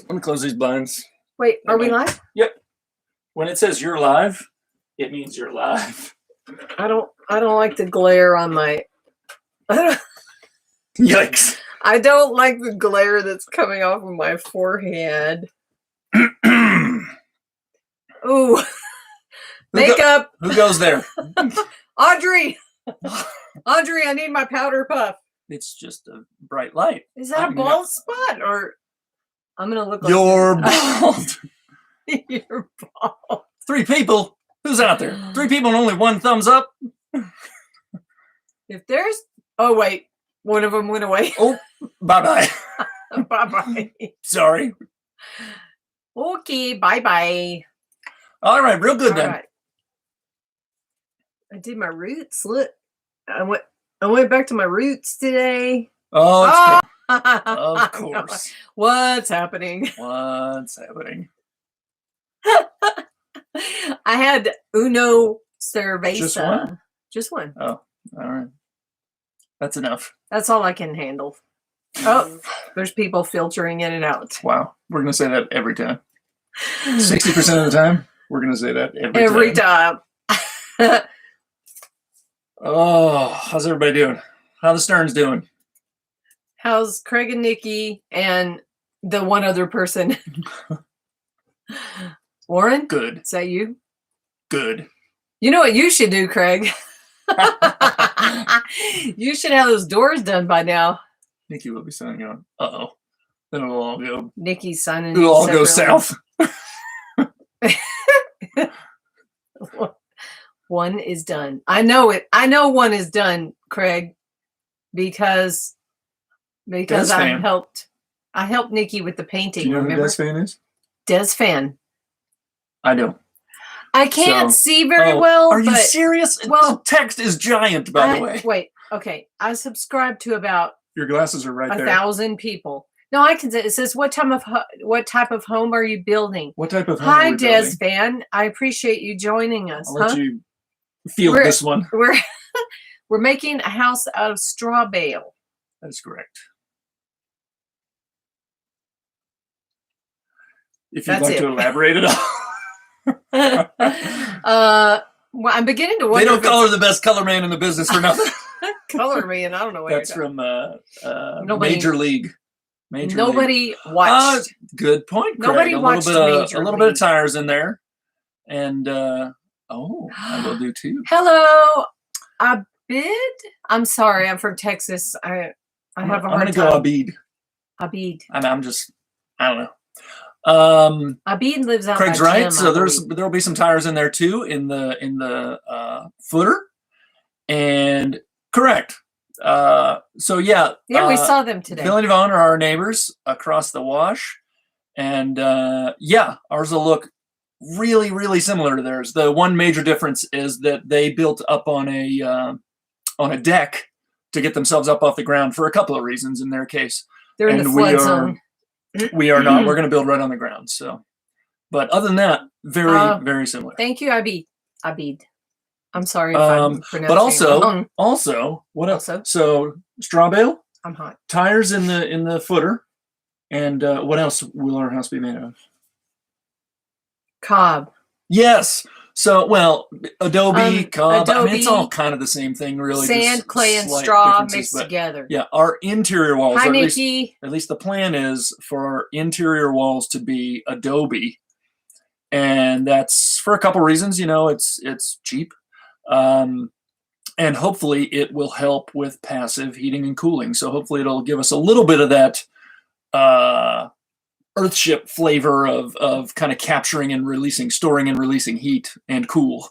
Let me close these blinds. Wait, are we live? Yep. When it says you're live, it means you're live. I don't like the glare on my. Yikes. I don't like the glare that's coming off of my forehead. Ooh. Makeup. Who goes there? Audrey, I need my powder puff. It's just a bright light. Is that a bald spot or I'm gonna look like you're bald? You're bald. 3 people. Who's out there? 3 people and only 1 thumbs up. If there's wait, one of them went away. Oh, bye-bye. Bye-bye. Sorry. Okay, bye-bye. All right, real good then. Right. I did my roots. Look, I went back to my roots today. Oh, of course. What's happening? What's happening? I had uno cerveza. Just one? Just one. Oh, all right. That's enough. That's all I can handle. Oh, there's people filtering in and out. Wow. We're going to say that every time. 60% of the time, we're going to say that every time. Oh, how's everybody doing? How the Stearns doing? How's Craig and Nikki and the one other person? Warren? Good. Is that you? Good. You know what you should do, Craig? You should have those doors done by now. Nikki will be signing on. Uh-oh. Then it'll all go. Nikki's signing. It'll all go south. One is done. I know it. I know one is done, Craig, because I helped Nikki with the painting. Do you know remember? who Des Fan is? Des Fan. I don't. I can't see very well. Are you serious? Well, the text is giant, by the way. Wait. Okay. I subscribe to about your glasses are right there. 1,000 people. No, I can say it says what type of home are you building? What type of home? Hi, Des Fan. I appreciate you joining us. I'll let you field this one. We're making a house out of straw bale. That is correct. If you'd like to elaborate at all. Well, I'm beginning to wonder. They don't call her the best color man in the business for nothing. Color man, I don't know what that's from Major League. Nobody watched. Good point, Craig. Nobody watched Major a little bit of tires in there, and I will do too. Hello, Abid. I'm sorry, I'm from Texas. I have a hard time. I'm gonna go Abid. I'm just, I don't know. Abid lives out. Craig's right. So there'll be some tires in there too in the footer, and correct. So yeah, we saw them today. Bill and Yvonne are our neighbors across the wash, and ours will look really, really similar to theirs. The one major difference is that they built up on a deck to get themselves up off the ground for a couple of reasons. In their case, they're in the flood zone. We are not. We're going to build right on the ground. So, but other than that, very, very similar. Thank you, Abid. I'm sorry if I'm pronouncing but wrong. also, what else? So, straw bale. I'm hot. Tires in the footer, and what else will our house be made of? Cob. Yes. So, well, Adobe, cob. Adobe, I mean, it's all kind of the same thing, really. Sand, clay, and straw mixed together. Yeah, our interior walls. Hi, Nikki. At least the plan is for our interior walls to be Adobe, and that's for a couple reasons. You know, it's cheap, and hopefully it will help with passive heating and cooling. So hopefully it'll give us a little bit of that Earthship flavor of kind of capturing and releasing, storing and releasing heat and cool.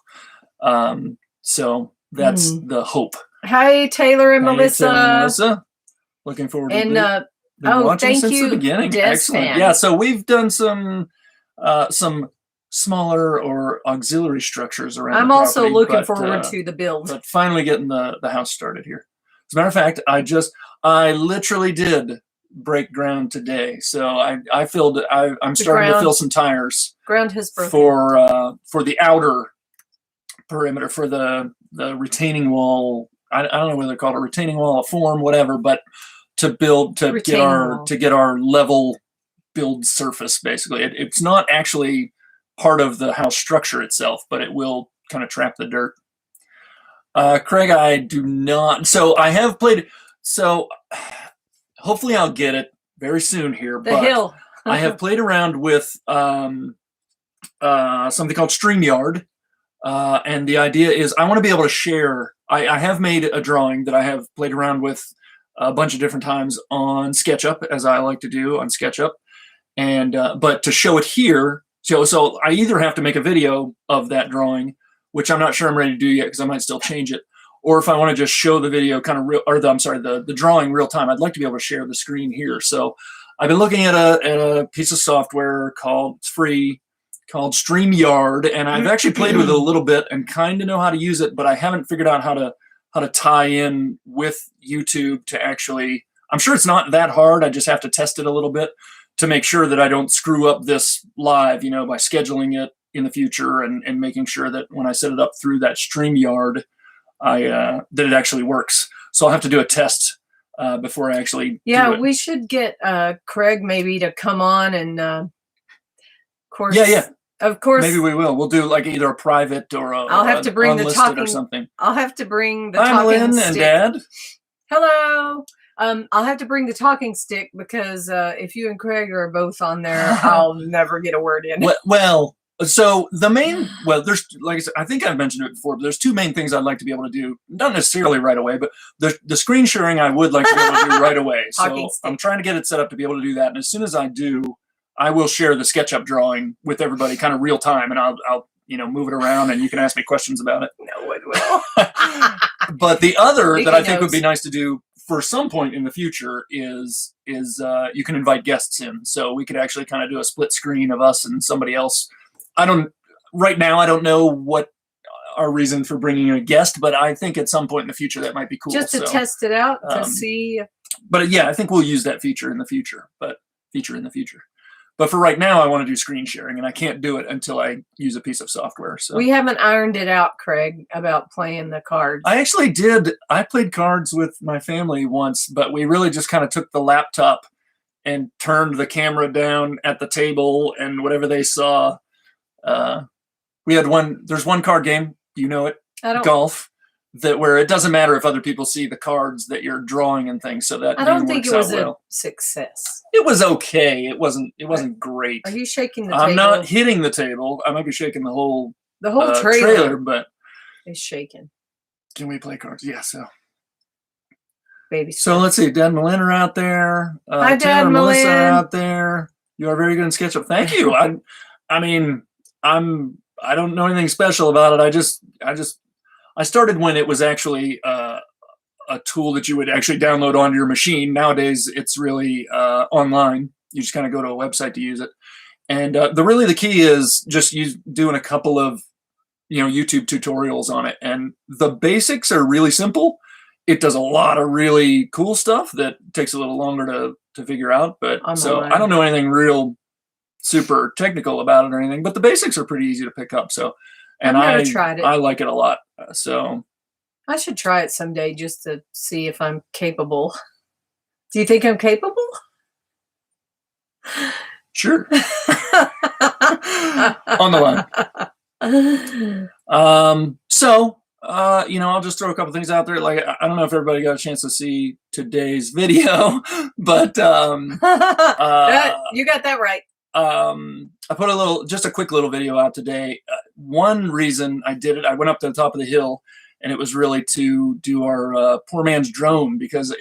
So that's the hope. Hi, Taylor and Melissa. Taylor and Melissa. Looking forward to it. Been watching since the beginning. Excellent. Fan. Yeah, so we've done some smaller or auxiliary structures around. I'm also looking forward to the build. But finally getting the house started here. As a matter of fact, I literally did break ground today, so I'm starting to fill some tires. Ground has broken for the outer perimeter, for the retaining wall. I don't know whether they call it a retaining wall, a form, whatever, but to get our level build surface, basically. It's not actually part of the house structure itself, but it will kind of trap the dirt. Craig, I do not. So I have played. So hopefully I'll get it very soon here. The hill. I have played around with something called StreamYard. And the idea is I want to be able to share. I have made a drawing that I have played around with a bunch of different times on SketchUp, as I like to do on SketchUp. And but to show it here, so I either have to make a video of that drawing, which I'm not sure I'm ready to do yet because I might still change it, or if I want to just show the video kind of real, or the drawing real time, I'd like to be able to share the screen here. So I've been looking at a piece of software called StreamYard, and I've actually played with it a little bit and kind of know how to use it, but I haven't figured out how to tie in with YouTube to actually. I'm sure it's not that hard. I just have to test it a little bit to make sure that I don't screw up this live, by scheduling it in the future and making sure that when I set it up through that StreamYard, that it actually works. So I'll have to do a test before I actually do it. We should get Craig maybe to come on and of course. Yeah. Of course. Maybe we will. We'll do like either a private or I'll have to bring the talking or something. I'll have to bring the talking talking stick. And Dad. Hello. I'll have to bring the talking stick because if you and Craig are both on there, I'll never get a word in. Well, so there's, like I said, I think I've mentioned it before, but there's two main things I'd like to be able to do. Not necessarily right away, but the screen sharing I would like to be able to do right away. So I'm trying to get it set up to be able to do that. And as soon as I do, I will share the SketchUp drawing with everybody kind of real time, and I'll move it around and you can ask me questions about it. No one will. But the other that I think would be nice to do for some point in the future is you can invite guests in. So we could actually kind of do a split screen of us and somebody else. Right now, I don't know what our reason for bringing a guest, but I think at some point in the future that might be cool. Just to test it out to see. But yeah, I think we'll use that feature in the future, But for right now, I want to do screen sharing, and I can't do it until I use a piece of software. So we haven't ironed it out, Craig, about playing the cards. I actually did. I played cards with my family once, but we really just kind of took the laptop and turned the camera down at the table, and whatever they saw. We had there's one card game, golf, where it doesn't matter if other people see the cards that you're drawing and things. So that I don't think it was a success. It was okay. It wasn't great. Are you shaking the table? I'm not hitting the table. I might be shaking the whole trailer, but it's shaking. Can we play cards? Yeah. So. Baby. So let's see. Dad and Malin are out there. Hi, Dad and Melissa are out there. You are very good in SketchUp. Thank you. I don't know anything special about it. I started when it was actually a tool that you would actually download onto your machine. Nowadays, it's really online. You just kind of go to a website to use it. And the key is just doing a couple of YouTube tutorials on it. And the basics are really simple. It does a lot of really cool stuff that takes a little longer to figure out. But I don't know anything real super technical about it or anything, but the basics are pretty easy to pick up. So, and I tried it. I like it a lot. So I should try it someday just to see if I'm capable. Do you think I'm capable? Sure. On the line. I'll just throw a couple things out there. Like, I don't know if everybody got a chance to see today's video, but you got that right. I put a quick little video out today. One reason I did it, I went up to the top of the hill, and it was really to do our poor man's drone, because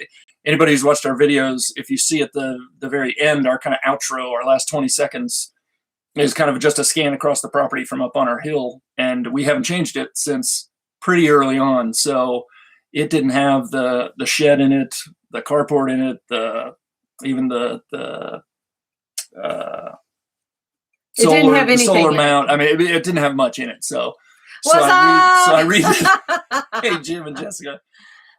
anybody who's watched our videos, if you see at the very end, our kind of outro, our last 20 seconds is kind of just a scan across the property from up on our hill, and we haven't changed it since pretty early on. So it didn't have the shed in it, the carport in it, even the solar mount. I mean, it didn't have much in it. So I redid. Hey, Jim and Jessica.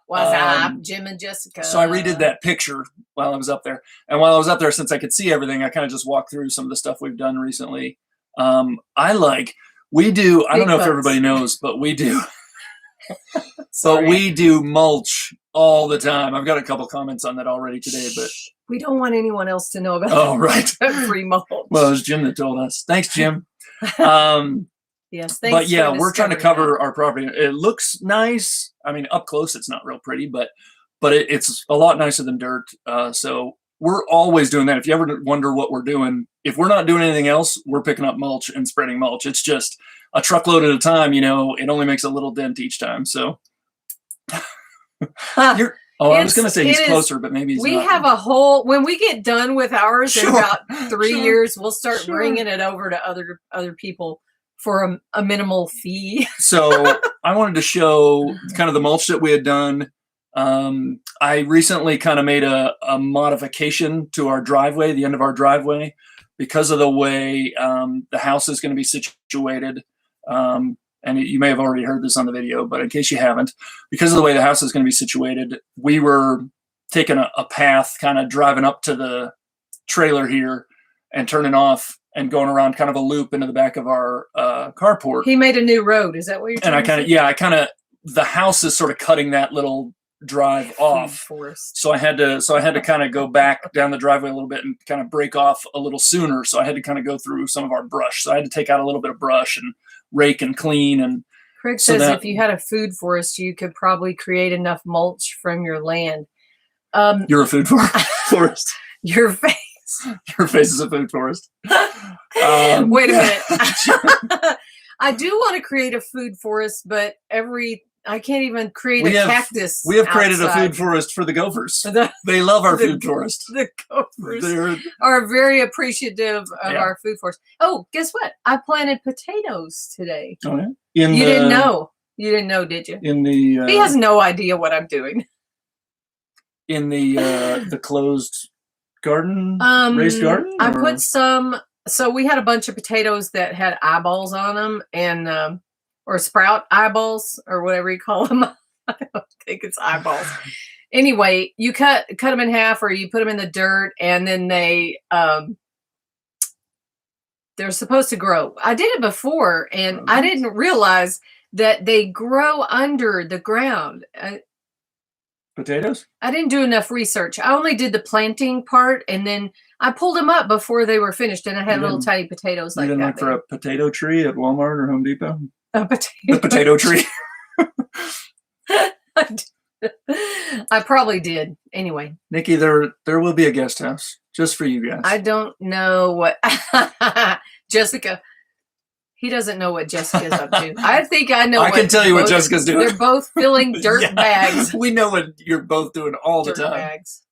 What's up, Jim and Jessica? So I redid that picture while I was up there. And while I was up there, since I could see everything, I kind of just walked through some of the stuff we've done recently. I don't know if everybody knows, but we do. So we do mulch all the time. I've got a couple comments on that already today, but We don't want anyone else to know about free mulch. Well, it was Jim that told us. Thanks, Jim. Yes, thanks. But yeah, we're trying to cover our property. It looks nice. I mean, up close, it's not real pretty, but it's a lot nicer than dirt. So we're always doing that. If you ever wonder what we're doing, if we're not doing anything else, we're picking up mulch and spreading mulch. It's just a truckload at a time. You know, it only makes a little dent each time. So I was going to say he's closer, but maybe he's we not. Have a whole, when we get done with ours in about 3 years, we'll start bringing it over to other people for a minimal fee. So I wanted to show kind of the mulch that we had done. I recently kind of made a modification to our driveway, the end of our driveway, because of the way the house is going to be situated. And you may have already heard this on the video, but in case you haven't, because of the way the house is going to be situated, we were taking a path, kind of driving up to the trailer here and turning off and going around kind of a loop into the back of our carport. He made a new road. Is that what you're trying to say? The house is sort of cutting that little drive off. Forest. So I had to kind of go back down the driveway a little bit and kind of break off a little sooner. So I had to kind of go through some of our brush. So I had to take out a little bit of brush and rake and clean. And Craig says if you had a food forest, you could probably create enough mulch from your land. You're a food forest. Your face. Your face is a food forest. Wait a minute. I do want to create a food forest, but I can't even create cactus. We have created a food forest for the gophers. They love our food forest. The gophers are very appreciative of our food forest. Oh, guess what? I planted potatoes today. Oh, yeah? You didn't know. You didn't know, did you? He has no idea what I'm doing. In the closed garden, raised garden? I put some. So we had a bunch of potatoes that had eyeballs on them, and or sprout eyeballs, or whatever you call them. I don't think it's eyeballs. Anyway, you cut them in half, or you put them in the dirt, and then they're supposed to grow. I did it before, and I didn't realize that they grow under the ground. Potatoes? I didn't do enough research. I only did the planting part, and then I pulled them up before they were finished, and I had little tiny potatoes like that. You didn't look for a potato tree at Walmart or Home Depot? The potato tree. I probably did. Anyway, Nikki, there will be a guest house just for you guys. I don't know what Jessica. He doesn't know what Jessica's up to. I think I know. I can tell you what Jessica's doing. They're both filling dirt bags. We know what you're both doing all the time. Bags.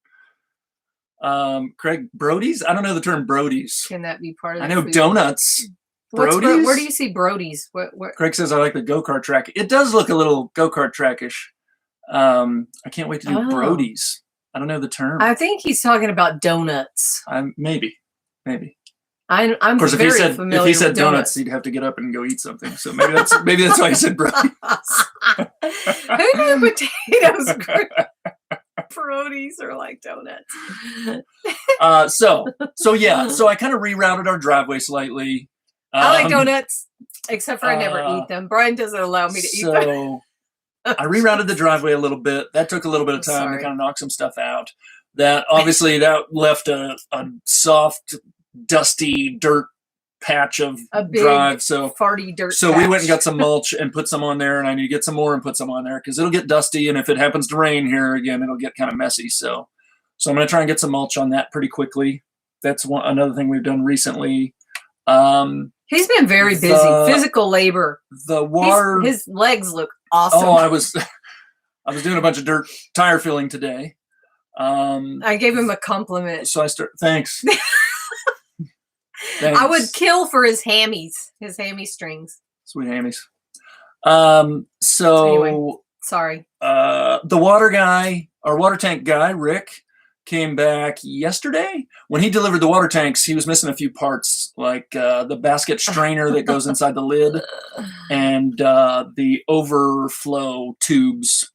Craig, Brody's? I don't know the term Brody's. Can that be part of? I know donuts. Brody's? Where do you see Brody's? What? Craig says I like the go-kart track. It does look a little go-kart trackish. I can't wait to do Brody's. I don't know the term. I think he's talking about donuts. Maybe. I'm of course, very if he said with donuts, he'd have to get up and go eat something. So maybe that's why he said Brody's. Who knew potatoes grew? Brody's are like donuts. So I kind of rerouted our driveway slightly. I like donuts, except for I never eat them. Brian doesn't allow me to eat them. So I rerouted the driveway a little bit. That took a little bit of time to kind of knock some stuff out. That obviously that left a soft, dusty dirt patch of a big, drive. So farty dirt. So we went and got some mulch and put some on there, and I need to get some more and put some on there because it'll get dusty. And if it happens to rain here again, it'll get kind of messy. So I'm going to try and get some mulch on that pretty quickly. That's another thing we've done recently. He's been very busy. Physical labor. The water. His legs look awesome. Oh, I was doing a bunch of dirt tire filling today. I gave him a compliment. So Thanks. I would kill for his hammies, his hammy strings. Sweet hammies. Anyway, sorry. The water guy, our water tank guy, Rick, came back yesterday. When he delivered the water tanks, he was missing a few parts, like the basket strainer that goes inside the lid and the overflow tubes.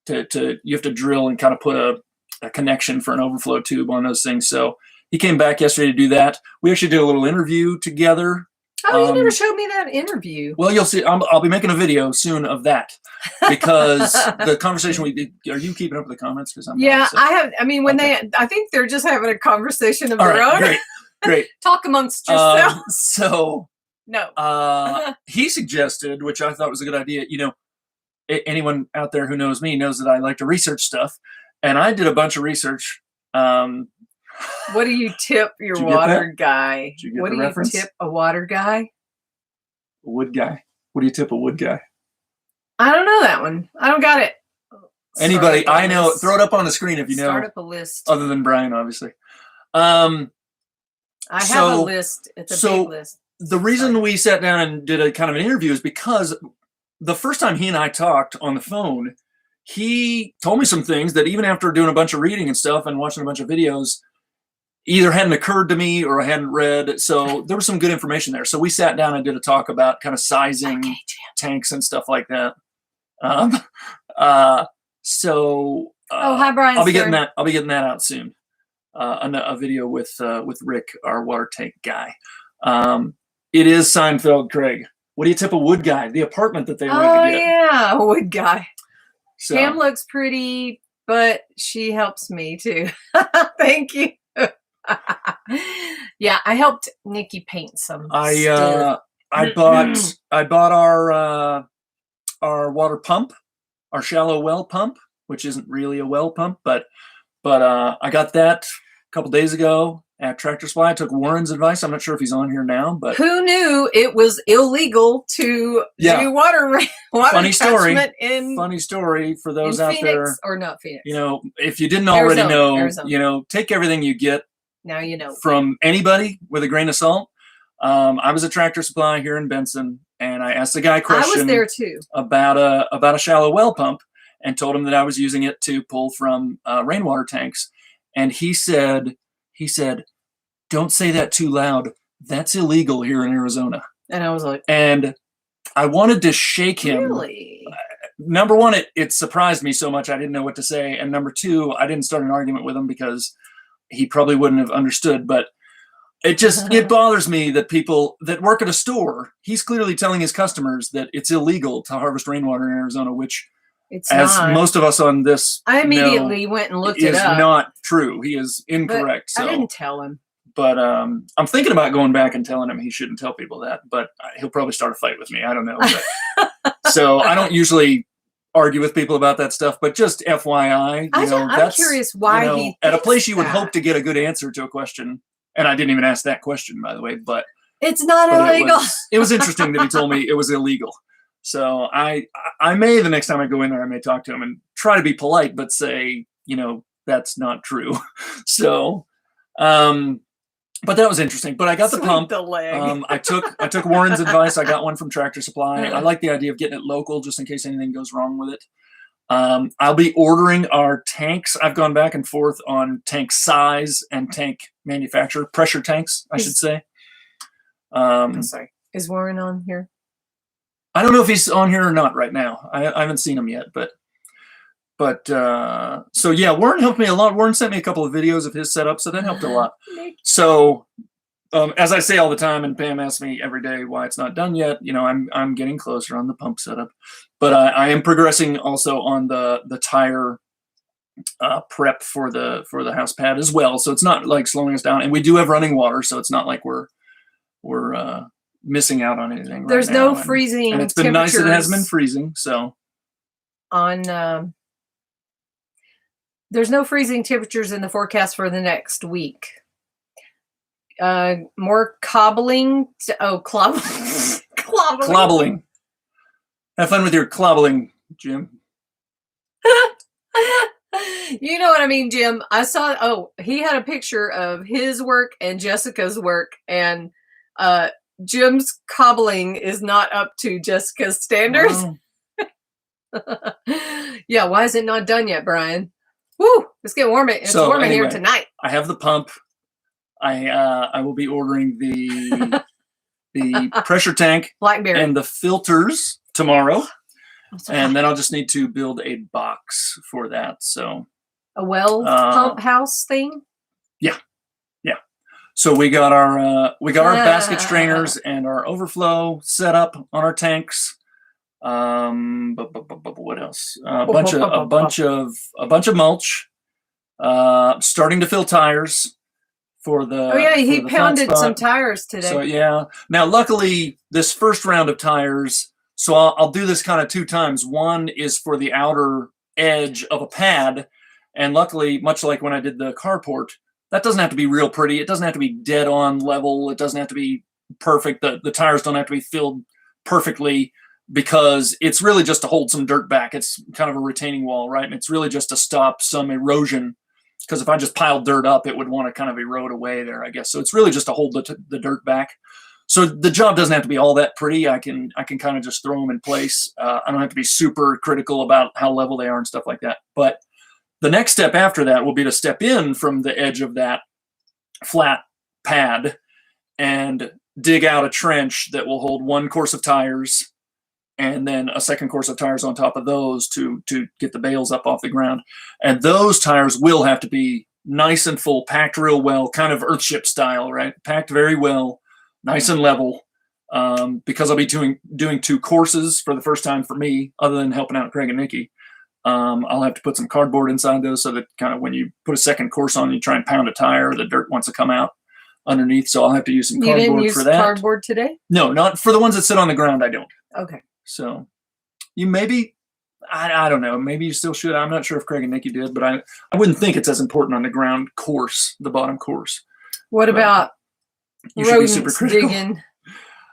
You have to drill and kind of put a connection for an overflow tube on those things. So he came back yesterday to do that. We actually did a little interview together Oh, you never showed me that interview. Well, you'll see. I'll be making a video soon of that because the conversation we did. Are you keeping up with the comments? Because I'm yeah, not, so. I have. I mean, when I think they're just having a conversation of All their right, own. Great. Talk amongst yourselves. So no. He suggested, which I thought was a good idea. Anyone out there who knows me knows that I like to research stuff, and I did a bunch of research. What do you tip your water guy? What do you tip a water guy? A wood guy. What do you tip a wood guy? I don't know that one. I don't got it. Anybody I know, throw it up on the screen if you know. Start up a list. Other than Brian, obviously. I have a list. It's a big list. The reason we sat down and did a kind of an interview is because the first time he and I talked on the phone, he told me some things that even after doing a bunch of reading and stuff and watching a bunch of videos, either hadn't occurred to me or I hadn't read. So there was some good information there. So we sat down and did a talk about kind of sizing tanks and stuff like that. Hi, Brian. I'll be getting that out soon. A video with Rick, our water tank guy. It is Seinfeld Craig. What do you tip a wood guy? The apartment that they went to get. Yeah, a wood guy. So. Pam looks pretty, but she helps me too. Thank you. Yeah, I helped Nikki paint some. I bought our water pump, our shallow well pump, which isn't really a well pump, but I got that a couple days ago at Tractor Supply. I took Warren's advice. I'm not sure if he's on here now, but who knew it was illegal to do water funny story. In funny story for those out Phoenix, there, or not Phoenix. If you didn't already know, Arizona. Take everything you get. Now you know from anybody with a grain of salt. I was at Tractor Supply here in Benson, and I asked the guy a question. I was there too about a shallow well pump, and told him that I was using it to pull from rainwater tanks. And he said, "Don't say that too loud. That's illegal here in Arizona." And I was like, and I wanted to shake him. Really? Number one, it surprised me so much I didn't know what to say, and number two, I didn't start an argument with him because he probably wouldn't have understood. But it bothers me that people that work at a store, he's clearly telling his customers that it's illegal to harvest rainwater in Arizona, which, it's as not. Most of us on this, I immediately went and looked it up. Is not true. He is incorrect. But I didn't tell him. But I'm thinking about going back and telling him he shouldn't tell people that. But he'll probably start a fight with me. I don't know. So I don't usually argue with people about that stuff, but just FYI, I'm curious why he at a place you would hope to get a good answer to a question, and I didn't even ask that question, by the way, but it's not illegal. It was interesting that he told me it was illegal. So I may, the next time I go in there, I may talk to him and try to be polite, but say, that's not true. So, but that was interesting. But I got the pump. The leg. I took Warren's advice. I got one from Tractor Supply. I like the idea of getting it local, just in case anything goes wrong with it. I'll be ordering our tanks. I've gone back and forth on tank size and tank manufacturer, pressure tanks, I should say. I'm sorry. Is Warren on here? I don't know if he's on here or not right now. I haven't seen him yet, but so yeah, Warren helped me a lot. Warren sent me a couple of videos of his setup, so that helped a lot. So, as I say all the time, and Pam asks me every day why it's not done yet, I'm getting closer on the pump setup, but I am progressing also on the tire prep for the house pad as well. So it's not like slowing us down, and we do have running water, so it's not like we're missing out on anything. There's right now. No freezing, and it's been nice that it hasn't been freezing. So there's no freezing temperatures in the forecast for the next week. More cobbling. Clobbling. Clobbling. Have fun with your clobbling, Jim. You know what I mean, Jim. I saw, he had a picture of his work and Jessica's work, and Jim's cobbling is not up to Jessica's standards. Oh. Yeah, why is it not done yet, Brian? Woo! It's getting warm. It's warm in here tonight. I have the pump. I will be ordering the pressure tank Blackberry and the filters tomorrow, and then I'll just need to build a box for that. So a pump house thing. Yeah. So we got our basket strainers and our overflow set up on our tanks. What else? A bunch of mulch. Starting to fill tires for the. Oh yeah, he for the flat pounded spot. some tires today. So yeah. Now, luckily, this first round of tires. So I'll do this kind of 2 times. One is for the outer edge of a pad, and luckily, much like when I did the carport, that doesn't have to be real pretty. It doesn't have to be dead on level. It doesn't have to be perfect. The tires don't have to be filled perfectly, because it's really just to hold some dirt back. It's kind of a retaining wall, right? And it's really just to stop some erosion, because if I just piled dirt up, it would want to kind of erode away there, I guess. So it's really just to hold the dirt back. So the job doesn't have to be all that pretty. I can kind of just throw them in place. I don't have to be super critical about how level they are and stuff like that. But the next step after that will be to step in from the edge of that flat pad and dig out a trench that will hold 1 course of tires, and then a second course of tires on top of those to get the bales up off the ground. And those tires will have to be nice and full, packed real well, kind of Earthship style, right? Packed very well, nice and level, because I'll be doing 2 courses for the first time for me, other than helping out Craig and Nikki. I'll have to put some cardboard inside those, so that kind of when you put a second course on, you try and pound a tire, the dirt wants to come out underneath. So I'll have to use some cardboard for that. You didn't use cardboard today? No, not for the ones that sit on the ground. I don't. Okay. So you maybe, I don't know, maybe you still should. I'm not sure if Craig and Nikki did, but I wouldn't think it's as important on the ground course, the bottom course. What about rodents digging?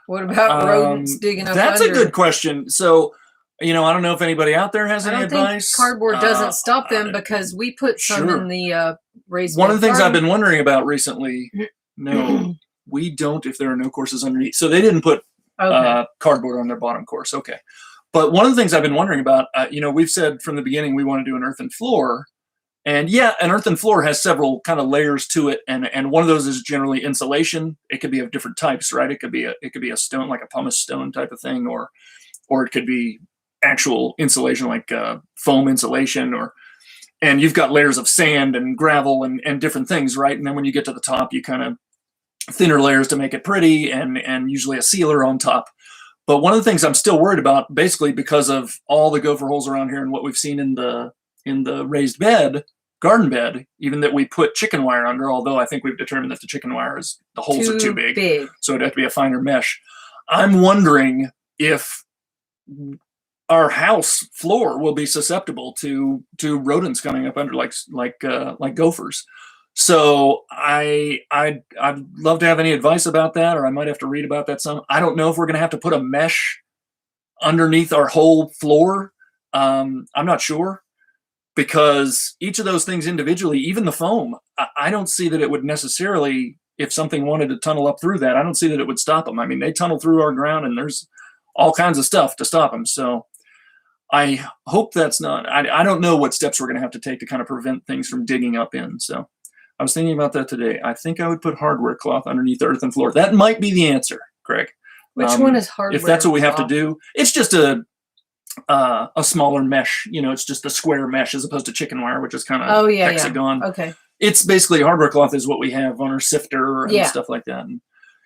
What about rodents digging up That's under? a good question. So, I don't know if anybody out there has any advice. Cardboard doesn't stop them, because we put some in the raised bed. One of the things I've been wondering about recently, no, we don't if there are no courses underneath. So they didn't put cardboard on their bottom course. Okay. But one of the things I've been wondering about, we've said from the beginning we want to do an earthen floor. And yeah, an earthen floor has several kind of layers to it, and one of those is generally insulation. It could be of different types, right? It could be a stone, like a pumice stone type of thing, or it could be actual insulation, like foam insulation, and you've got layers of sand and gravel and different things, right? And then when you get to the top, you kind of thinner layers to make it pretty, and usually a sealer on top. But one of the things I'm still worried about, basically because of all the gopher holes around here and what we've seen in the raised bed, garden bed, even that we put chicken wire under, although I think we've determined that the chicken wire the holes are too big. So it'd have to be a finer mesh. I'm wondering if our house floor will be susceptible to rodents coming up under, like gophers. So I'd love to have any advice about that, or I might have to read about that some. I don't know if we're going to have to put a mesh underneath our whole floor. I'm not sure, because each of those things individually, even the foam, I don't see that it would necessarily, if something wanted to tunnel up through that, I don't see that it would stop them. I mean, they tunnel through our ground, and there's all kinds of stuff to stop them. So I hope that's not, I don't know what steps we're going to have to take to kind of prevent things from digging up in. So I was thinking about that today. I think I would put hardware cloth underneath the earthen floor. That might be the answer, Craig. Which one is hardware? If that's what we have to do, it's just a smaller mesh. It's just a square mesh as opposed to chicken wire, which is kind of hexagon. Yeah. Okay. It's basically hardware cloth is what we have on our sifter and stuff like that. And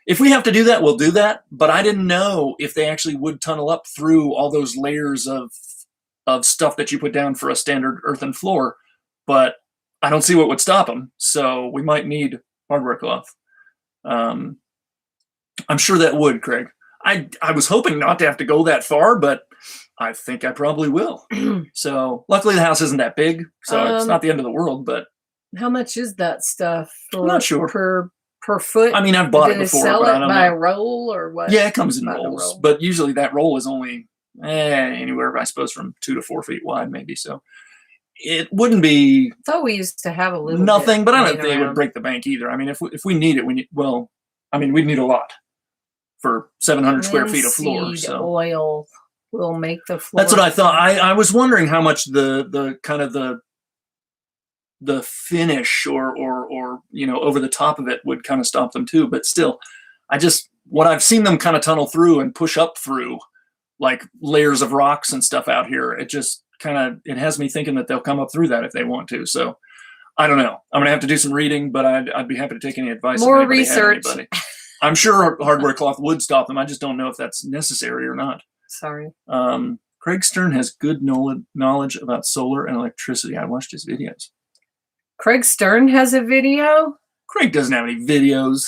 if we have to do that, we'll do that. But I didn't know if they actually would tunnel up through all those layers of stuff that you put down for a standard earthen floor. But I don't see what would stop them. So we might need hardware cloth. I'm sure that would, Craig. I was hoping not to have to go that far, but I think I probably will. So luckily the house isn't that big, so it's not the end of the world. But how much is that stuff? I'm not sure per foot. I mean, I've bought it before, sell but it I don't by know. a roll or what? Yeah, it comes in rolls, but usually that roll is only anywhere, I suppose, from 2 to 4 feet wide, maybe. So it wouldn't be. I thought we used to have a little nothing, but I don't think it would break the bank either. I mean, if we need it, we'd need a lot for 700 square feet of floor. So oil will make the floor. That's what I thought. I was wondering how much the kind of the finish or over the top of it would kind of stop them too. But still, what I've seen them kind of tunnel through and push up through, like layers of rocks and stuff out here, it just kind of, it has me thinking that they'll come up through that if they want to. So I don't know. I'm gonna have to do some reading, but I'd be happy to take any advice. More if anybody had research. anybody. I'm sure hardware cloth would stop them. I just don't know if that's necessary or not. Sorry. Craig Stern has good knowledge about solar and electricity. I watched his videos. Craig Stern has a video? Craig doesn't have any videos.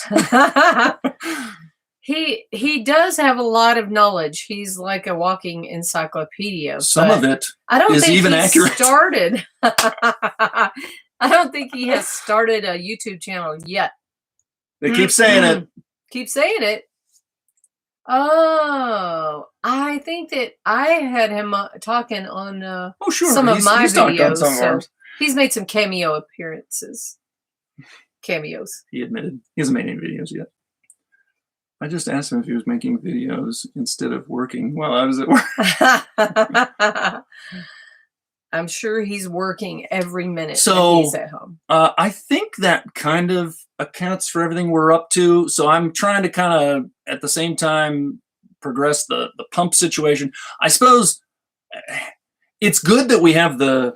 He does have a lot of knowledge. He's like a walking encyclopedia. Some of it I don't is think even he accurate. Started. I don't think he has started a YouTube channel yet. They keep saying it. Keep saying it. Oh, I think that I had him talking on some of my videos. So he's made some cameo appearances. Cameos. He admitted he hasn't made any videos yet. I just asked him if he was making videos instead of working while I was at work. I'm sure he's working every minute so, when he's at home. I think that kind of accounts for everything we're up to. So I'm trying to kind of, at the same time, progress the pump situation. I suppose it's good that we have the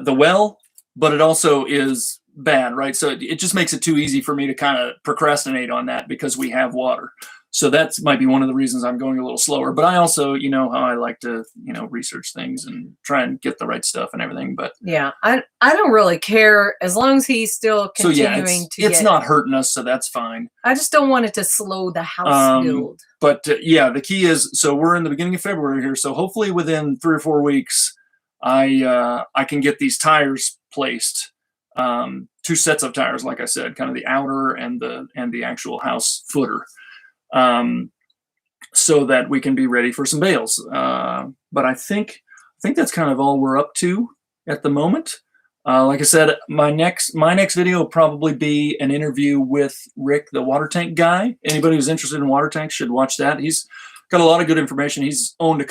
well, but it also is bad, right? So it just makes it too easy for me to kind of procrastinate on that because we have water. So that might be one of the reasons I'm going a little slower. But I also, you know, how I like to, you know, research things and try and get the right stuff and everything. But yeah, I don't really care as long as he's still continuing it's not hurting us, so that's fine. I just don't want it to slow the house build. But yeah, the key is, so we're in the beginning of February here. So hopefully within 3 or 4 weeks, I can get these tires placed. 2 sets of tires, like I said, kind of the outer and the actual house footer. So that we can be ready for some bales. But I think that's kind of all we're up to at the moment. Like I said, my next video will probably be an interview with Rick, the water tank guy. Anybody who's interested in water tanks should watch that. He's got a lot of good information. He's owned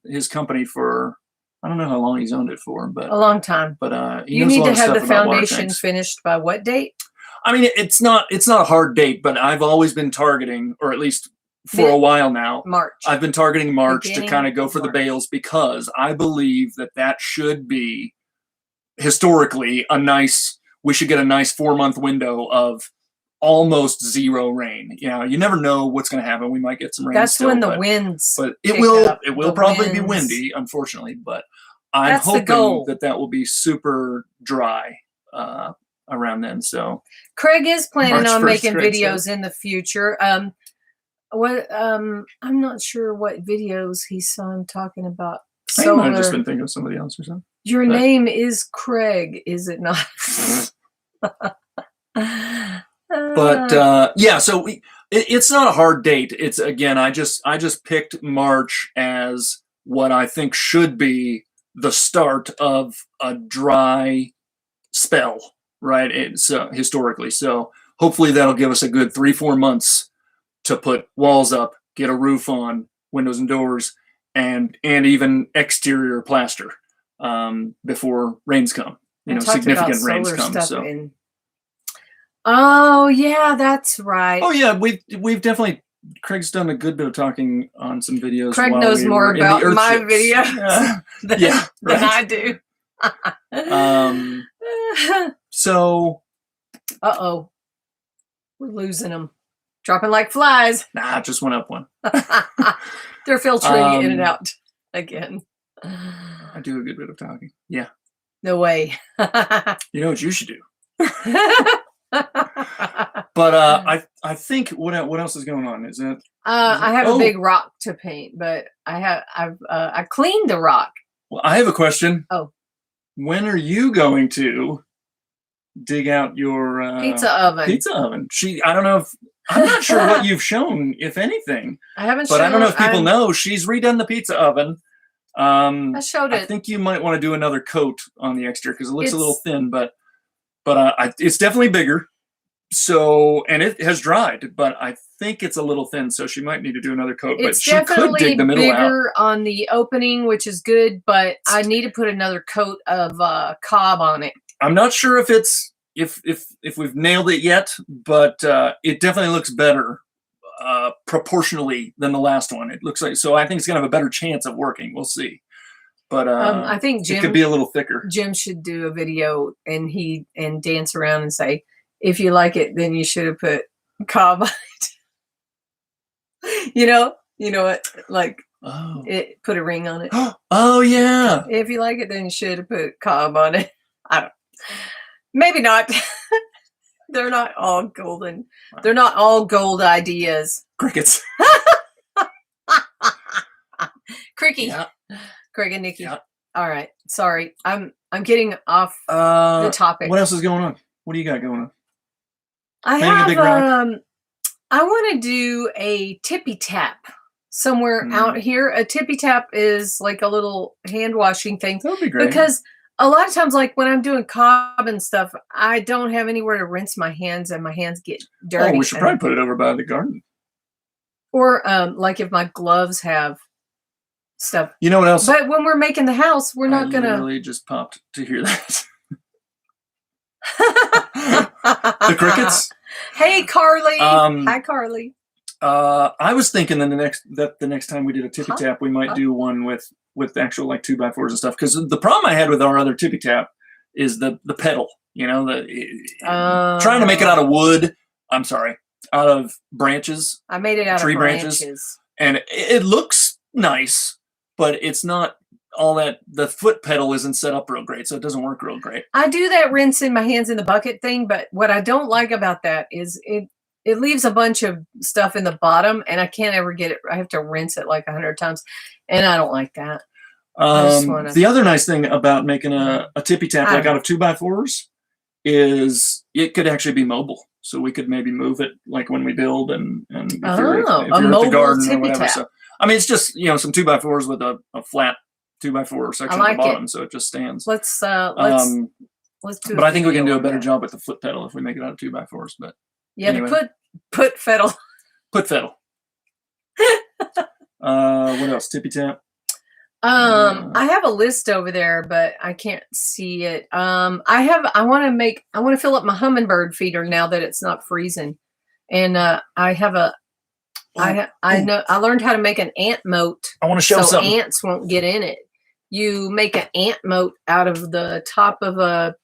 his company for, I don't know how long he's owned it for, but a long time. But you need to have the foundation finished by what date? I mean, it's not a hard date, but I've always been targeting, or at least for a while now, March. I've been targeting March to kind of go for the bales because I believe that should be historically we should get a nice 4-month window of almost zero rain. You know, you never know what's going to happen. We might get some rain. That's when the winds. But it will probably be windy, unfortunately. But I'm hoping that will be super dry around then. So Craig is planning on making videos in the future. I'm not sure what videos he saw him talking about. I might have just been thinking of somebody else or something. Your name is Craig, is it not? But yeah, so it's not a hard date. It's, again, I just picked March as what I think should be the start of a dry spell, right? It's historically. So hopefully that'll give us a good 3-4 months to put walls up, get a roof on, windows and doors, and even exterior plaster before rains come. You know, significant rains come. So. Oh yeah, that's right. Oh yeah, we've definitely. Craig's done a good bit of talking on some videos. Craig knows more about my videos than I do. So. We're losing them. Dropping like flies. Nah, just went up one. They're filtering in and out again. I do a good bit of talking. Yeah. No way. You know what you should do. But I think what else is going on? Is that I have a big rock to paint, but I cleaned the rock. Well, I have a question. Oh. When are you going to dig out your pizza oven? Pizza oven. I don't know if I'm not sure what you've shown, if anything. I haven't. But I don't know if people know she's redone the pizza oven. I showed it. I think you might want to do another coat on the exterior because it looks a little thin, but it's definitely bigger. So, and it has dried, but I think it's a little thin, so she might need to do another coat. But she could dig the middle out. It's definitely bigger on the opening, which is good, but I need to put another coat of cob on it. I'm not sure if we've nailed it yet, but it definitely looks better proportionally than the last one. It looks like, so I think it's gonna have a better chance of working. We'll see. but I think it could be a little thicker. Jim should do a video and dance around and say, if you like it, then you should have put cob on it. You know what? Like it put a ring on it. Oh yeah. If you like it, then you should have put cob on it. I don't. Maybe not. They're not all golden. They're not all gold ideas. Crickets. Cricky. Yeah. Craig and Nikki. Yeah. All right. Sorry. I'm getting off the topic. What else is going on? What do you got going on? I Painting a big rock? have I want to do a tippy tap somewhere out here. A tippy tap is like a little hand washing thing. That would be great. Because a lot of times, like when I'm doing cob and stuff, I don't have anywhere to rinse my hands and my hands get dirty. Oh, we should probably put it over by the garden. Or like if my gloves have stuff. You know what else? But when we're making the house, we're not going to. I literally just popped to hear that. The crickets? Hey, Carly. Hi, Carly. I was thinking that the next time we did a tippy tap, we might do one with actual like 2x4s and stuff. Because the problem I had with our other tippy tap is the pedal. You know, trying to make it out of wood. I'm sorry, out of branches. I made it out tree of branches, and it looks nice, but it's not all that. The foot pedal isn't set up real great, so it doesn't work real great. I do that rinsing my hands in the bucket thing, but what I don't like about that is it leaves a bunch of stuff in the bottom, and I can't ever get it. I have to rinse it like 100 times, and I don't like that. The other nice thing about making a tippy tap like out of 2x4s is it could actually be mobile. So we could maybe move it like when we build and if you're at the garden or whatever. So I mean, it's just some 2x4s with a flat 2x4 section at the bottom, so it just stands. Let's do it. But I think we can do a better job with the foot pedal if we make it out of 2x4s. But yeah, anyway. the put pedal. Put pedal. What else? Tippy tap. I have a list over there, but I can't see it. I want to fill up my hummingbird feeder now that it's not freezing. And I learned how to make an ant moat. I want to show so something. Ants won't get in it. You make an ant moat out of the top of a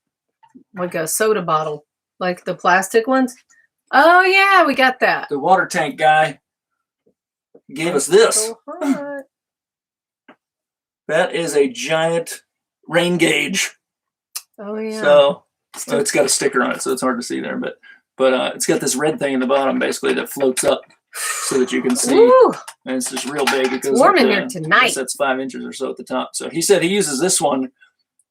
soda bottle, like the plastic ones. Oh yeah, we got that. The water tank guy gave us this. That is a giant rain gauge. Oh yeah. So it's got a sticker on it, so it's hard to see there. But it's got this red thing in the bottom, basically, that floats up so that you can see. Ooh. And it's just real big. It goes warm up in here tonight. I guess that's 5 inches or so at the top. So he said he uses this one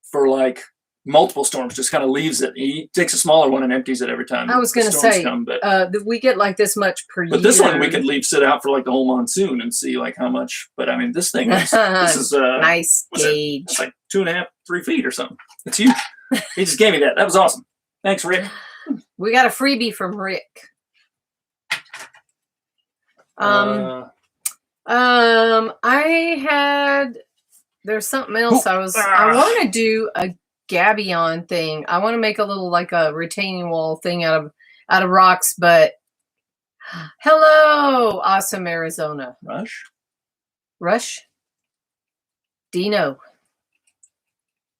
for like multiple storms. Just kind of leaves it. He takes a smaller one and empties it every time. I was going to say, we get like this much per year. But this one we could leave sit out for like the whole monsoon and see like how much. But I mean, this thing is nice gauge. It's like 2.5, 3 feet or something. It's huge. He just gave me that. That was awesome. Thanks, Rick. We got a freebie from Rick. There's something else I want to do a gabion thing. I want to make a little like a retaining wall thing out of rocks, but hello, awesome Arizona. Rush? Dino.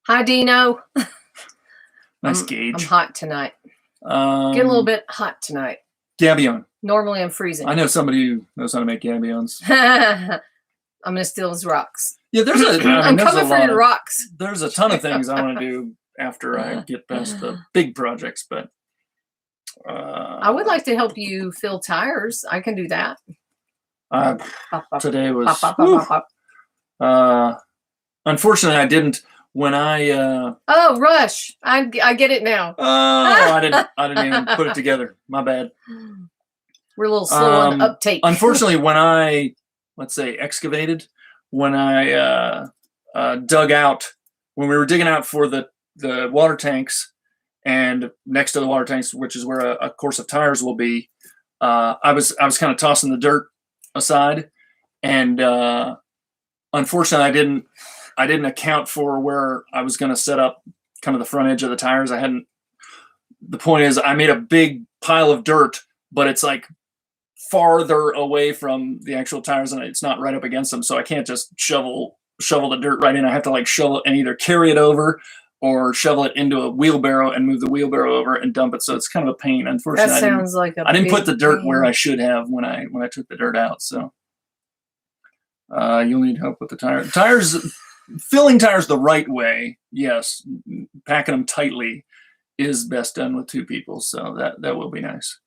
Hi, Dino. Nice gauge. I'm hot tonight. Get a little bit hot tonight. Gabion. Normally I'm freezing. I know somebody who knows how to make gabions. I'm going to steal his rocks. Yeah, I'm coming for your rocks. There's a ton of things I want to do after I get past the big projects, but I would like to help you fill tires. I can do that. Today was unfortunately I didn't when I Rush. I get it now. I didn't even put it together. My bad. We're a little slow on uptake. Unfortunately, when I excavated, when I dug out, when we were digging out for the water tanks, and next to the water tanks, which is where a course of tires will be, I was kind of tossing the dirt aside, and unfortunately, I didn't account for where I was going to set up kind of the front edge of the tires. The point is, I made a big pile of dirt, but it's like farther away from the actual tires, and it's not right up against them, so I can't just shovel shovel the dirt right in. I have to like shovel it and either carry it over or shovel it into a wheelbarrow and move the wheelbarrow over and dump it. So it's kind of a pain. Unfortunately, That sounds like a I didn't put the big dirt where pain. I should have when I took the dirt out. So you'll need help with the tires. Filling tires the right way, yes. Packing them tightly is best done with 2 people. So that will be nice.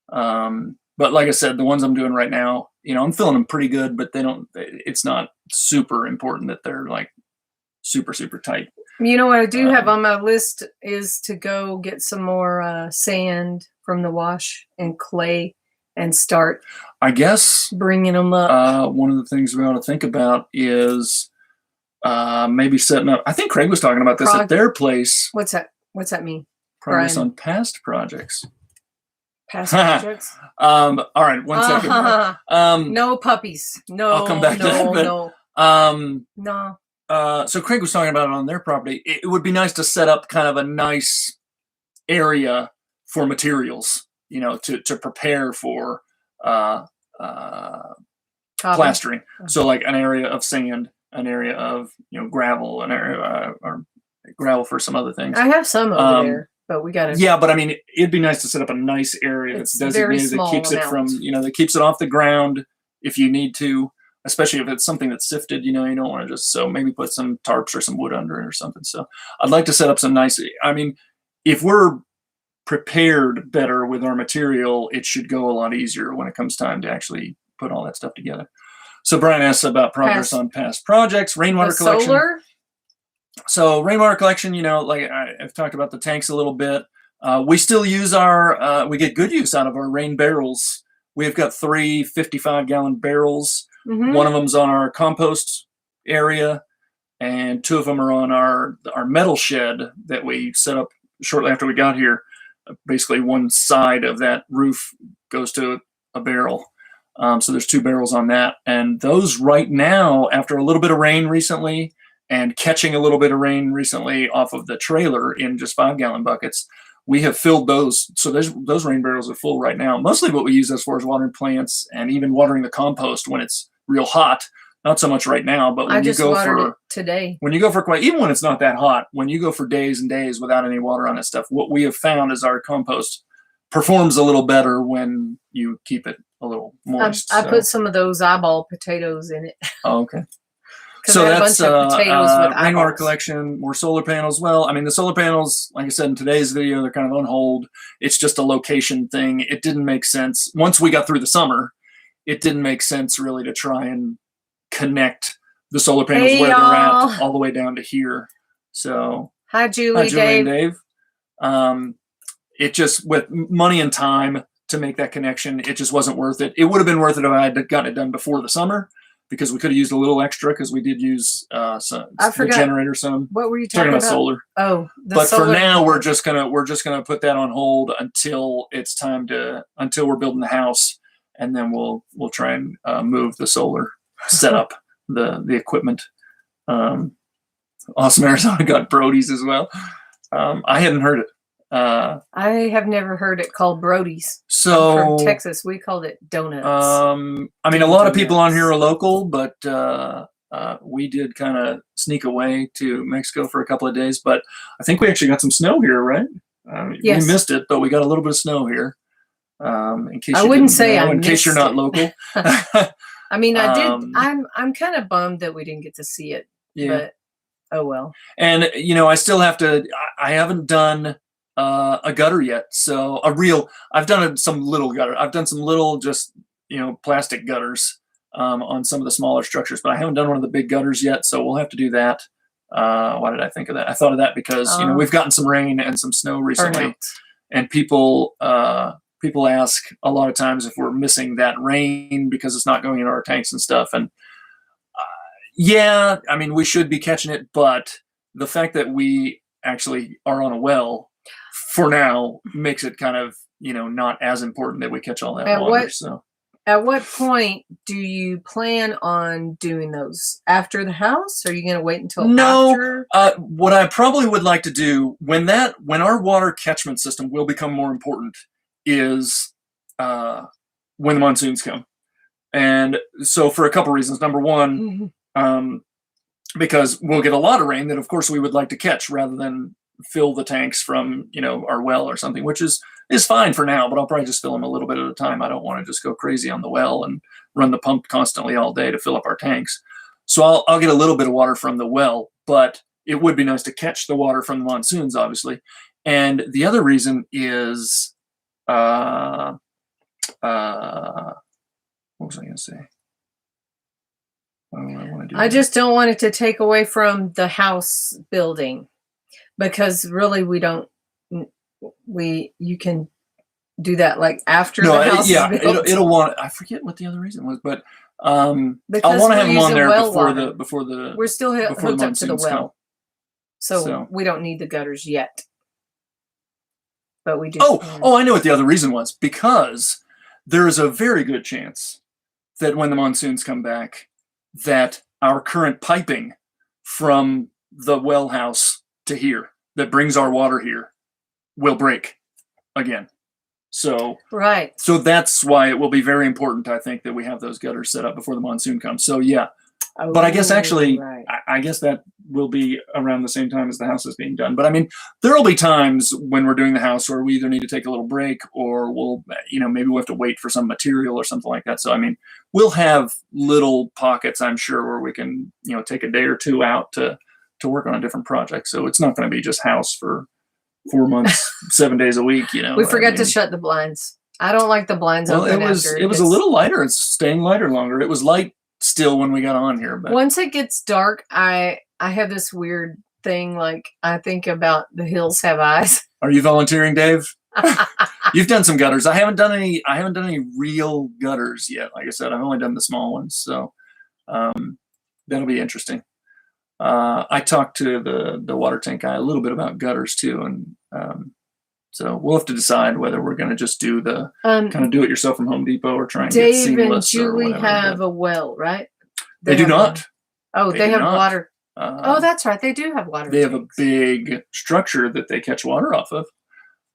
But like I said, the ones I'm doing right now, I'm filling them pretty good, but it's not super important that they're like super, super tight. You know what I do have on my list is to go get some more sand from the wash and clay and start, I guess, bringing them up. One of the things we ought to think about is maybe setting up. I think Craig was talking about this at their place. What's that mean? Progress Brian? on past projects. Past projects? All right, one second. No puppies. No. I'll come back to that. But, no. So Craig was talking about it on their property. It would be nice to set up kind of a nice area for materials, to prepare for plastering. So like an area of sand, an area of gravel, an area or gravel for some other things. I have some over there, but we got to. Yeah, but I mean, it'd be nice to set up a nice area that's designated that keeps it from that keeps it off the ground if you need to. Especially if it's something that's sifted, you don't want to just, so maybe put some tarps or some wood under it or something. So I'd like to set up some nice, I mean, if we're prepared better with our material, it should go a lot easier when it comes time to actually put all that stuff together. So Brian asks about progress on past projects, rainwater collection. Solar? So rainwater collection, like I've talked about the tanks a little bit. We still use we get good use out of our rain barrels. We've got 3 55-gallon barrels. Mm-hmm. One of them's on our compost area, and 2 of them are on our metal shed that we set up shortly after we got here. Basically, one side of that roof goes to a barrel. So there's 2 barrels on that. And those right now, after a little bit of rain recently and catching a little bit of rain recently off of the trailer in just 5-gallon buckets, we have filled those. So those rain barrels are full right now. Mostly what we use as far as watering plants and even watering the compost when it's real hot. Not so much right now, but when you go for today, when you go for even when it's not that hot, when you go for days and days without any water on it stuff, what we have found is our compost performs a little better when you keep it a little moist. I put some of those eyeball potatoes in it. Oh, okay. So that's rainwater collection, more solar panels. Well, I mean, the solar panels, like I said in today's video, they're kind of on hold. It's just a location thing. It didn't make sense. Once we got through the summer, it didn't make sense really to try and connect the solar panels where they're at all the way down to here. So hi, Julie and Dave. It just, with money and time to make that connection, it just wasn't worth it. It would have been worth it if I had gotten it done before the summer, because we could have used a little extra, because we did use the generator some. What were you talking about? Solar. Oh, but solar. For now, we're just gonna put that on hold until it's time until we're building the house, and then we'll try and move the solar setup, the equipment. Awesome Arizona got Brody's as well. I hadn't heard it. I have never heard it called Brody's. So I'm from Texas, we called it donuts. I mean, a lot of people on here are local, but we did kind of sneak away to Mexico for a couple of days. But I think we actually got some snow here, right? Yes. We missed it, but we got a little bit of snow here. In case I wouldn't say in case you're not local. I mean, I did. I'm kind of bummed that we didn't get to see it. Yeah. But oh well. And I still have to. I haven't done a gutter yet. So I've done some little gutter. I've done some little just plastic gutters on some of the smaller structures, but I haven't done one of the big gutters yet. So we'll have to do that. Why did I think of that? I thought of that because we've gotten some rain and some snow recently, and people ask a lot of times if we're missing that rain because it's not going into our tanks and stuff. And yeah, I mean, we should be catching it, but the fact that we actually are on a well for now makes it kind of, not as important that we catch all that water. At what point do you plan on doing those? After the house? Are you going to wait until after? What I probably would like to do when our water catchment system will become more important is when the monsoons come. And so for a couple reasons. Number one, because we'll get a lot of rain that, of course, we would like to catch rather than fill the tanks from, our well or something, which is fine for now, but I'll probably just fill them a little bit at a time. I don't want to just go crazy on the well and run the pump constantly all day to fill up our tanks. So I'll get a little bit of water from the well, but it would be nice to catch the water from the monsoons, obviously. And the other reason is, what was I going to say? I just don't want it to take away from the house building, because really you can do that like after the house is built. It'll want. I forget what the other reason was, but I'll because want to have them on there well before the we're still hooked up to the well, come. so we don't need the gutters yet. But we do. Oh, I know what the other reason was. Because there is a very good chance that when the monsoons come back, that our current piping from the well house to here that brings our water here will break again. So right. So that's why it will be very important, I think, that we have those gutters set up before the monsoon comes. So yeah. But I guess actually, right. I guess that will be around the same time as the house is being done. But I mean, there will be times when we're doing the house where we either need to take a little break or we'll, maybe we'll have to wait for some material or something like that. So, I mean, we'll have little pockets, I'm sure, where we can, take a day or two out to work on a different project. So it's not going to be just house for 4 months, 7 days a week, We forgot to shut the blinds. I don't like the blinds open. It was a little lighter. It's staying lighter longer. It was light still when we got on here, but once it gets dark, I have this weird thing, like I think about The Hills Have Eyes. Are you volunteering, Dave? You've done some gutters. I haven't done any real gutters yet. Like I said, I've only done the small ones, so that'll be interesting. I talked to the water tank guy a little bit about gutters too, and so we'll have to decide whether we're going to just do the kind of do it yourself from Home Depot or try and get seamless. Dave and Julie or whatever, have a well, right? They do not. They have water. That's right. They do have water. They have a big structure that they catch water off of.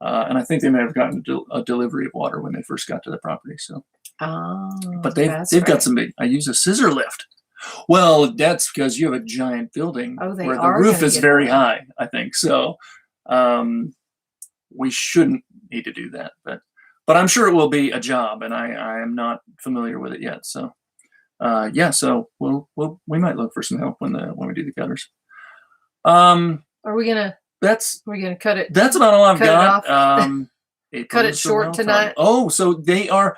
And I think they may have gotten a delivery of water when they first got to the property. So, but they've got some big. I use a scissor lift. Well, that's because you have a giant building where the roof is very high, I think. So, we shouldn't need to do that, but I'm sure it will be a job, and I am not familiar with it yet. So, so we might look for some help when we do the gutters. Are we gonna cut it? That's about all I've got. Cut it short tonight. Oh, so they are.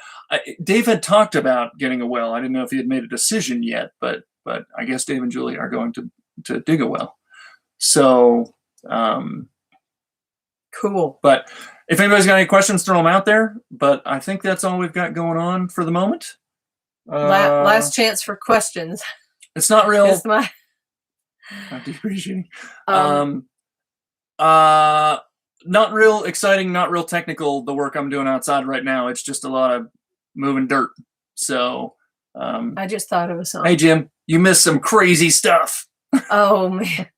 Dave had talked about getting a well. I didn't know if he had made a decision yet, but I guess Dave and Julie are going to dig a well. So, cool. But if anybody's got any questions, throw them out there. But I think that's all we've got going on for the moment. Last chance for questions. It's not real. It's my. I'm depreciating. Not real exciting, not real technical, the work I'm doing outside right now. It's just a lot of moving dirt. So I just thought of a song. Hey Jim, you missed some crazy stuff. Oh man.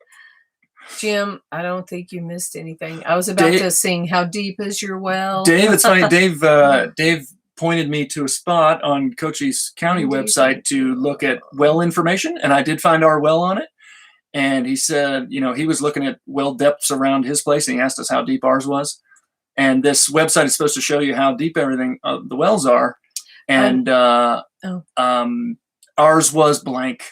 Jim, I don't think you missed anything. I was about to sing How Deep Is Your Well? Dave, it's funny. Dave pointed me to a spot on Cochise County website to look at well information, and I did find our well on it. And he said, he was looking at well depths around his place, and he asked us how deep ours was. And this website is supposed to show you how deep everything the wells are. And ours was blank.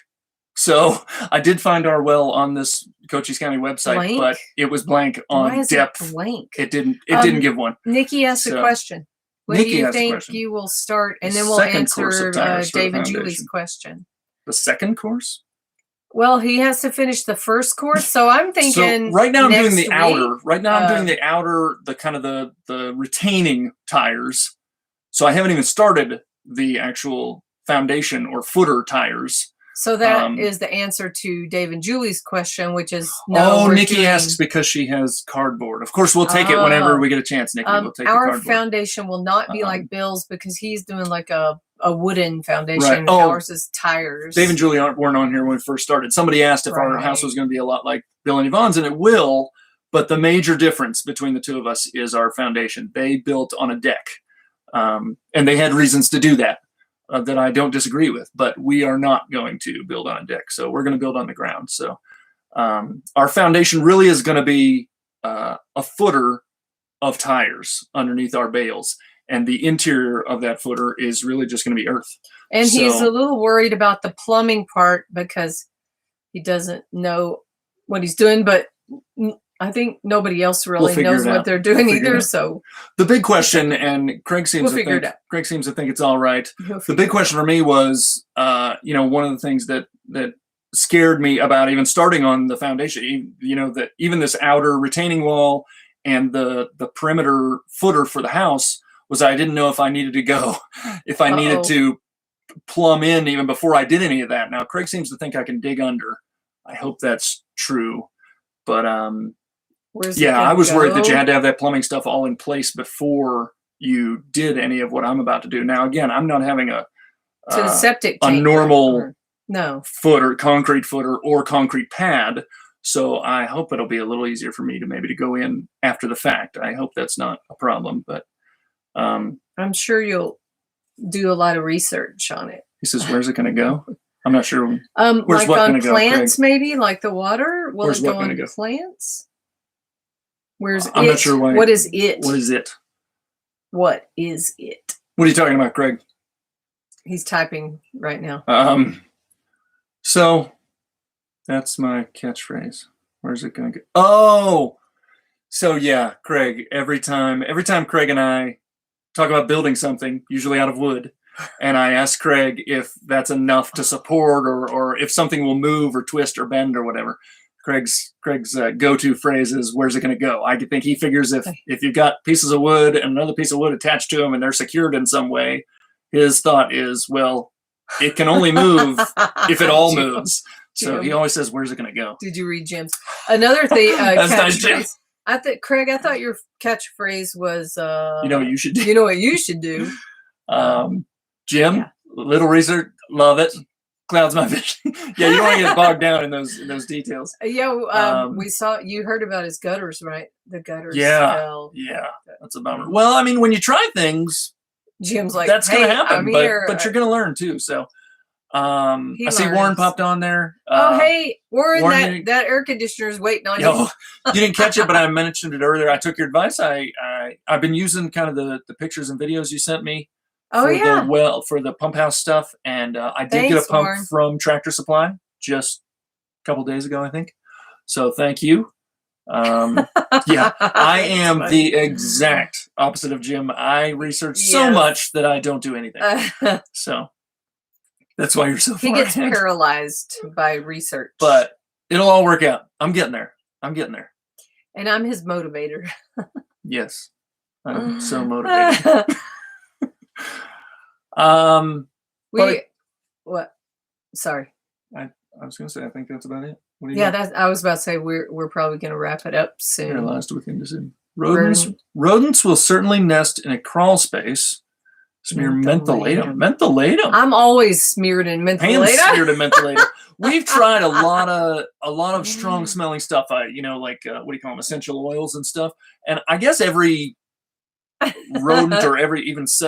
So I did find our well on this Cochise County website, but it was blank on depth. It blank? It didn't give one. Nikki asked a question. When do you think you will start? And then we'll answer Dave and Julie's question. The second course? Well, he has to finish the first course, so I'm thinking. So right now I'm doing the outer. Right now I'm doing the outer, the kind of the retaining tires. So I haven't even started the actual foundation or footer tires. So that is the answer to Dave and Julie's question, which is no. Oh, Nikki asks because she has cardboard. Of course, we'll take it whenever we get a chance, Nikki. We'll take our the cardboard. Foundation will not be like Bill's because he's doing like a wooden foundation. Right. Oh, ours is tires. Dave and Julie weren't on here when we first started. Somebody asked if our house was going to be a lot like Bill and Yvonne's, and it will. But the major difference between the two of us is our foundation. They built on a deck, and they had reasons to do that. that I don't disagree with, but we are not going to build on a deck. So we're going to build on the ground. So our foundation really is going to be a footer of tires underneath our bales. And the interior of that footer is really just going to be earth. And he's a little worried about the plumbing part because he doesn't know what he's doing, but I think nobody else really knows what they're doing either. So the big question, and Craig seems to think it's all right. The big question for me was, one of the things that scared me about even starting on the foundation, that even this outer retaining wall and the perimeter footer for the house was I didn't know if I needed to go, if I needed to plumb in even before I did any of that. Now, Craig seems to think I can dig under. I hope that's true. But I was worried that you had to have that plumbing stuff all in place before you did any of what I'm about to do. Now, again, I'm not having a septic tank, normal footer, concrete footer or concrete pad. So I hope it'll be a little easier for me to go in after the fact. I hope that's not a problem, but I'm sure you'll do a lot of research on it. He says, "Where's it going to go?" I'm not sure. Where's like on plants, maybe like the water. Will it go on plants? Where's I'm not sure why. What is it? What is it? What is it? What are you talking about, Craig? He's typing right now. So that's my catchphrase. Where's it going to go? Oh, so yeah, Craig. Every time Craig and I talk about building something, usually out of wood, and I ask Craig if that's enough to support or if something will move or twist or bend or whatever. Craig's go-to phrase is, "Where's it going to go?" I think he figures if you've got pieces of wood and another piece of wood attached to them and they're secured in some way, his thought is, well, it can only move if it all moves. So he always says, "Where's it going to go?" Did you read Jim's? Another thing, that's nice, Jim. Craig, I thought your catchphrase was, you know what you should do. You know what you should do. Jim, little research, love it. Clouds my vision. Yeah, you don't want to get bogged down in those details. We saw, you heard about his gutters, right? The gutters. Yeah, that's a bummer. Well, I mean, when you try things, Jim's like, that's going to happen, but you're going to learn too. So, I see Warren popped on there. Hey, Warren, that air conditioner is waiting on you. You didn't catch it, but I mentioned it earlier. I took your advice. I've been using kind of the pictures and videos you sent me. For the pump house stuff, and I did get a pump from Tractor Supply just a couple days ago, I think. So thank you. I am the exact opposite of Jim. I research so much that I don't do anything. So that's why you're so far He gets ahead. Paralyzed by research. But it'll all work out. I'm getting there. And I'm his motivator. Yes, I'm so motivated. What? Sorry. I was going to say, I think that's about it. I was about to say we're probably going to wrap it up soon. Paralyzed with indecision. Rodents will certainly nest in a crawl space. Smear mentholatum. Mentholatum. I'm always smeared in mentholatum. Smeared in mentholatum. We've tried a lot of strong smelling stuff. What do you call them? Essential oils and stuff. And I guess every rodent or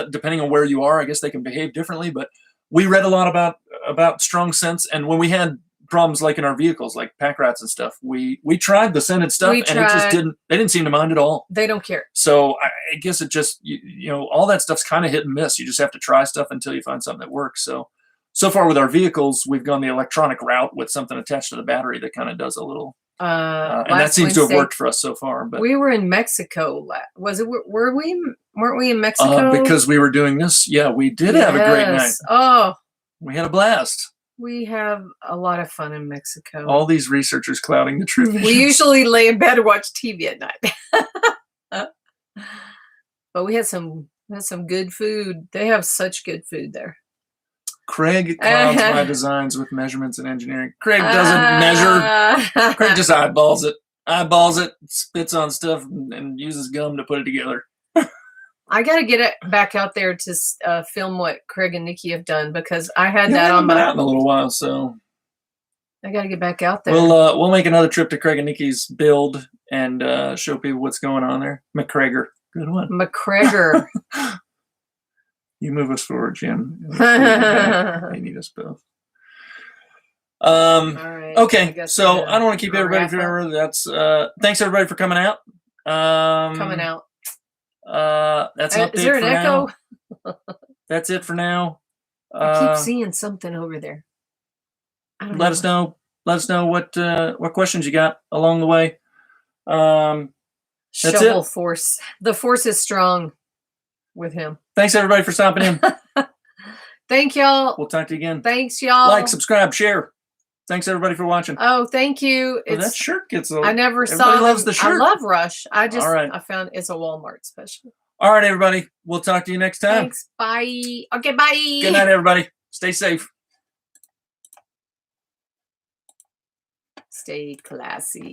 depending on where you are, I guess they can behave differently, but we read a lot about strong scents, and when we had problems like in our vehicles, like pack rats and stuff, we tried the scented stuff and it just they didn't seem to mind at all. They don't care. So I guess it just, all that stuff's kind of hit and miss. You just have to try stuff until you find something that works. So far with our vehicles, we've gone the electronic route with something attached to the battery that kind of does a little and that seems to have worked for us so far. But we were in Mexico. Weren't we in Mexico? Because we were doing this. Yeah, we did have a great night. Oh, we had a blast. We have a lot of fun in Mexico. All these researchers clouding the true vision. We usually lay in bed and watch TV at night. But we had some good food. They have such good food there. Craig clouds my designs with measurements and engineering. Craig doesn't measure. Craig just eyeballs it, spits on stuff, and uses gum to put it together. I got to get it back out there to film what Craig and Nikki have done, because I had that on my... out in a little while, so... I got to get back out there. We'll make another trip to Craig and Nikki's build and show people what's going on there. McGregor. Good one. McGregor. You move us forward, Jim. They need us both. All right. Okay, so I don't want to keep everybody forever. That's thanks everybody for coming out. Coming out. That's an update is there an for echo? now. That's it for now. I keep seeing something over there. Let us know. Let us know what questions you got along the way. That's Shovel it. force. The force is strong with him. Thanks everybody for stopping in. Thank y'all. We'll talk to you again. Thanks y'all. Like, subscribe, share. Thanks everybody for watching. Oh, thank you. Well, that shirt gets. I never saw. Everybody loves the shirt. I love Rush. I found it's a Walmart special. All right, everybody. We'll talk to you next time. Thanks. Bye. Okay, bye. Good night, everybody. Stay safe. Stay classy.